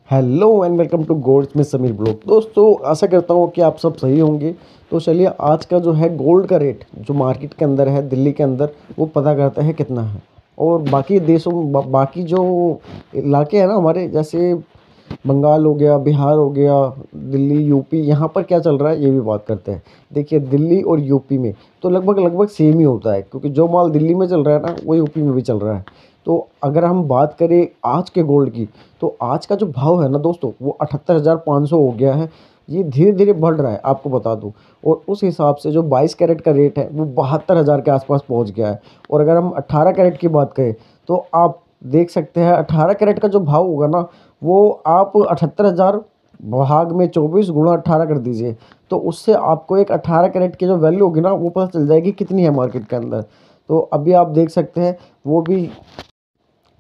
Hello and welcome to golds में Sameer blog. दोस्तों आशा करता हूँ कि आप सब सही होंगे। तो चलिए आज का जो है गोल्ड का रेट जो मार्केट के अंदर है दिल्ली के अंदर वो पता करते हैं कितना है। और बाकी देशों बाकी जो इलाके हैं ना हमारे, जैसे बंगाल हो गया, बिहार हो गया, दिल्ली, यूपी, यहाँ पर क्या चल रहा है ये भी बात करते हैं। देखिए दिल्ली और यूपी में तो लगभग लगभग सेम ही होता है, क्योंकि जो माल दिल्ली में चल रहा है ना वो यूपी में भी चल रहा है। तो अगर हम बात करें आज के गोल्ड की, तो आज का जो भाव है ना दोस्तों वो 78,500 हो गया है। ये धीरे धीरे बढ़ रहा है आपको बता दूं। और उस हिसाब से जो 22 कैरेट का रेट है वो 72,000 के आसपास पहुंच गया है। और अगर हम 18 कैरेट की बात करें तो आप देख सकते हैं 18 कैरेट का जो भाव होगा ना वो आप 78,000 भाग में 24 गुणा 18 कर दीजिए, तो उससे आपको एक 18 कैरेट की जो वैल्यू होगी ना वो पता चल जाएगी कितनी है मार्केट के अंदर। तो अभी आप देख सकते हैं वो भी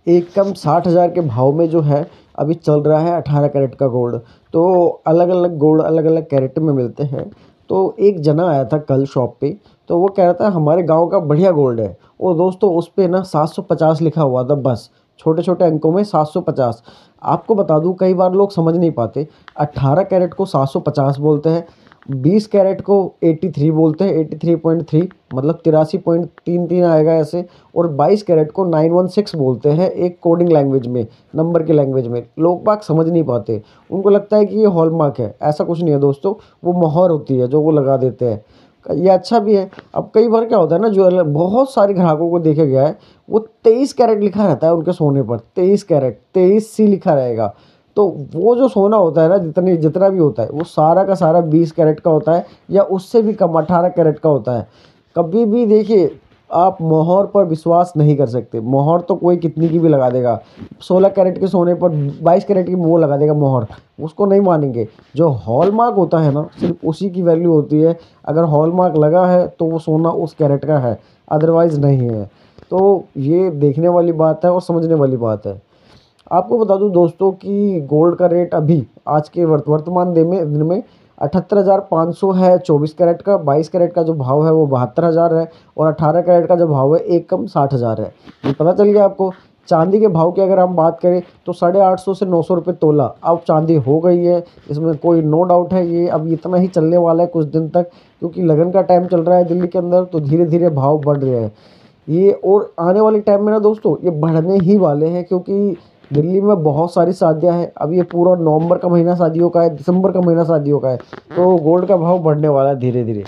एक कम 60,000 के भाव में जो है अभी चल रहा है 18 कैरेट का गोल्ड। तो अलग अलग गोल्ड अलग अलग कैरेट में मिलते हैं। तो एक जना आया था कल शॉप पे, तो वो कह रहा था हमारे गांव का बढ़िया गोल्ड है। और दोस्तों उस पे ना 750 लिखा हुआ था, बस छोटे छोटे अंकों में 750। आपको बता दूं कई बार लोग समझ नहीं पाते, 18 कैरेट को 750 बोलते हैं, 20 कैरेट को 83 बोलते हैं, 83.3 मतलब 83.33 आएगा ऐसे। और 22 कैरेट को 916 बोलते हैं एक कोडिंग लैंग्वेज में, नंबर की लैंग्वेज में। लोग बाग समझ नहीं पाते, उनको लगता है कि ये हॉलमार्क है। ऐसा कुछ नहीं है दोस्तों, वो मोहर होती है जो वो लगा देते हैं। ये अच्छा भी है। अब कई बार क्या होता है ना, ज्वेलर बहुत सारे ग्राहकों को देखा गया है वो 23 कैरेट लिखा रहता है उनके सोने पर, 23 कैरेट 23C लिखा रहेगा। तो वो जो सोना होता है ना जितना भी होता है वो सारा का सारा 20 कैरेट का होता है, या उससे भी कम 18 कैरेट का होता है। कभी भी देखिए आप मोहर पर विश्वास नहीं कर सकते। मोहर तो कोई कितनी की भी लगा देगा, 16 कैरेट के सोने पर 22 कैरेट की वो लगा देगा मोहर, उसको नहीं मानेंगे। जो हॉलमार्क होता है ना सिर्फ उसी की वैल्यू होती है। अगर हॉलमार्क लगा है तो वो सोना उस कैरेट का है, अदरवाइज़ नहीं है। तो ये देखने वाली बात है और समझने वाली बात है। आपको बता दूं दोस्तों कि गोल्ड का रेट अभी आज के वर्तमान दिन में 78,500 है 24 कैरेट का। 22 कैरेट का जो भाव है वो 72,000 है। और 18 कैरेट का जो भाव है एक कम 60,000 है। ये पता चल गया आपको। चांदी के भाव की अगर हम बात करें तो 850 से 900 रुपये तोला अब चांदी हो गई है। इसमें कोई नो डाउट है, ये अब इतना ही चलने वाला है कुछ दिन तक, क्योंकि लगन का टाइम चल रहा है दिल्ली के अंदर, तो धीरे धीरे भाव बढ़ रहे हैं ये। और आने वाले टाइम में ना दोस्तों ये बढ़ने ही वाले हैं, क्योंकि दिल्ली में बहुत सारी शादियां हैं। अब ये पूरा नवंबर का महीना शादियों का है, दिसंबर का महीना शादियों का है। तो गोल्ड का भाव बढ़ने वाला है धीरे धीरे।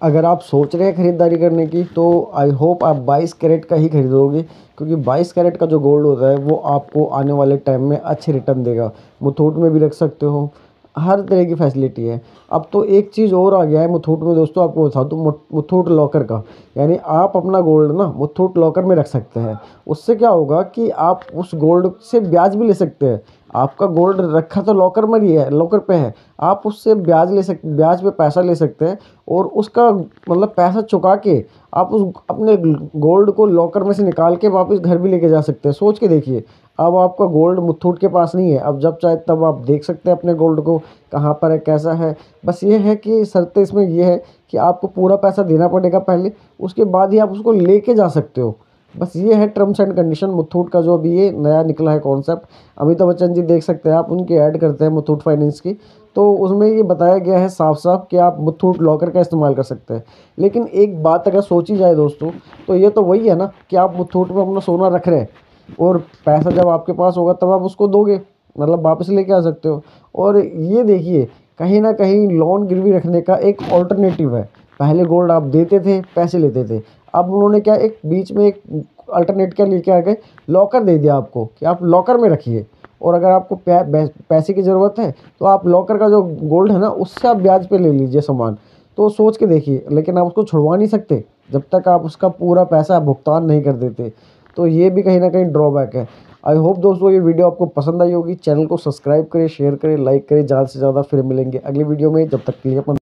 अगर आप सोच रहे हैं खरीदारी करने की तो आई होप आप 22 कैरेट का ही खरीदोगे, क्योंकि 22 कैरेट का जो गोल्ड होता है वो आपको आने वाले टाइम में अच्छे रिटर्न देगा। मुथूट में भी रख सकते हो, हर तरह की फैसिलिटी है। अब तो एक चीज़ और आ गया है मुथूट में दोस्तों, आपको बता दूँ, मुथूट लॉकर का। यानी आप अपना गोल्ड ना मुथूट लॉकर में रख सकते हैं। उससे क्या होगा कि आप उस गोल्ड से ब्याज भी ले सकते हैं। आपका गोल्ड रखा तो लॉकर में ही है, लॉकर पे है, आप उससे ब्याज पे पैसा ले सकते हैं। और उसका मतलब पैसा चुका के आप उस अपने गोल्ड को लॉकर में से निकाल के वापस घर भी लेके जा सकते हैं। सोच के देखिए, अब आपका गोल्ड मुथूट के पास नहीं है, अब जब चाहे तब आप देख सकते हैं अपने गोल्ड को कहाँ पर है, कैसा है। बस ये है कि शर्त इसमें ये है कि आपको पूरा पैसा देना पड़ेगा पहले, उसके बाद ही आप उसको लेके जा सकते हो। बस ये है टर्म्स एंड कंडीशन मुथूट का, जो अभी ये नया निकला है कॉन्सेप्ट। अमिताभ बच्चन जी देख सकते हैं आप, उनकी ऐड करते हैं मुथूट फाइनेंस की, तो उसमें ये बताया गया है साफ साफ कि आप मुथूट लॉकर का इस्तेमाल कर सकते हैं। लेकिन एक बात अगर सोची जाए दोस्तों, तो ये तो वही है ना कि आप मुथूट में अपना सोना रख रहे हैं और पैसा जब आपके पास होगा तब आप उसको दोगे, मतलब वापस लेके आ सकते हो। और ये देखिए कहीं ना कहीं लोन गिरवी रखने का एक ऑल्टरनेटिव है। पहले गोल्ड आप देते थे, पैसे लेते थे, अब उन्होंने क्या एक बीच में एक अल्टरनेट क्या लेके आ गए, लॉकर दे दिया आपको कि आप लॉकर में रखिए। और अगर आपको पैसे की ज़रूरत है तो आप लॉकर का जो गोल्ड है ना उससे आप ब्याज पे ले लीजिए सामान। तो सोच के देखिए, लेकिन आप उसको छुड़वा नहीं सकते जब तक आप उसका पूरा पैसा भुगतान नहीं कर देते। तो ये भी कहीं ना कहीं ड्रॉबैक है। आई होप दोस्तों ये वीडियो आपको पसंद आई होगी। चैनल को सब्सक्राइब करें, शेयर करें, लाइक करें ज़्यादा से ज़्यादा। फिर मिलेंगे अगली वीडियो में, जब तक के लिए अपन